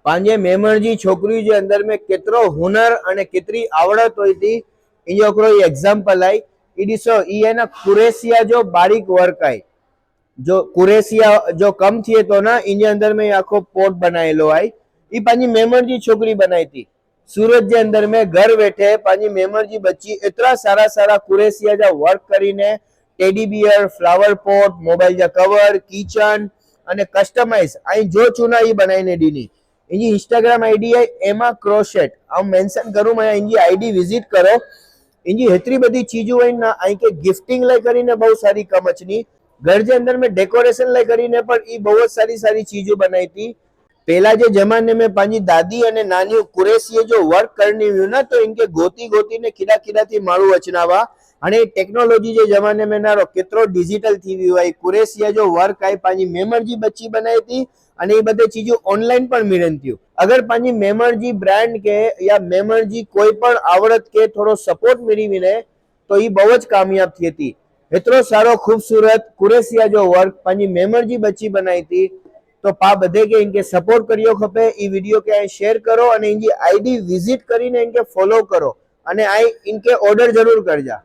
पंहिंजे मेमण जी छोकरी जे अंदर में केतिरो हुनर अने केतिरी आवड़त हुई थी इन जो हिकिड़ो एग्जाम्पल आहे। ई ॾिसो ई आहे न कुरेसिया जो बारीक वर्क आहे। जो कुरेसिया जो कम थिए थो न इन जे अंदर में आखो पोट बनायेलो आहे। ई पंहिंजी मेमण जी छोकरी बनाई थी। सूरत जे अंदर में घर वेठे पंहिंजी मेमण जी बच्ची एतिरा सारा सारा कुरेसिया जा वर्क करीने teddy bear, flower pot, mobile जा कवर, किचन અને કસ્ટમાઇઝ અહીં જો ચૂના એ બનાવીને ડીની એની ઇન્સ્ટાગ્રામ આઈડી है એમાં ક્રોશેટ હું મેન્શન કરું मैं એની આઈડી વિઝિટ કરો એની એટલી બધી ચીજો હોય ના અહીં કે ગિફ્ટિંગ લઈ કરીને બહુ સારી કમચની घर के अंदर में डेकोरेशन लई करीने पण ई बहुत सारी सारी चीजों बनाई थी। पहला जे जमाने में पानी दादी अने नानी कुरेसीए जो वर्क करनी हुई ना तो इनके गोती गोती ने खिला खिला थी मारू अचनावा अने टेक्नोलॉजी जे जमाने में नारो केतरो डिजिटल थी हुई है। कुरेसिया जो वर्क आई पानी मेमण जी बच्ची बनाई थी अने ई बधे चीजों ऑनलाइन पण मिलन थी। अगर पानी मेमण जी ब्रांड के या मेमण जी कोई पण आवड़त के थोड़ो सपोर्ट मिली मिले तो ई बहुत कामयाब थी थी। एतरो सारो खूबसूरत कुरेसिया जो वर्क पानी मेमण जी बच्ची बनाई थी तो पा बधे के इनके सपोर्ट करियो खपे। ई वीडियो के शेयर करो अने इनकी आईडी विजिट करीने इनके फॉलो करो अने आई इनके ऑर्डर जरूर करजा।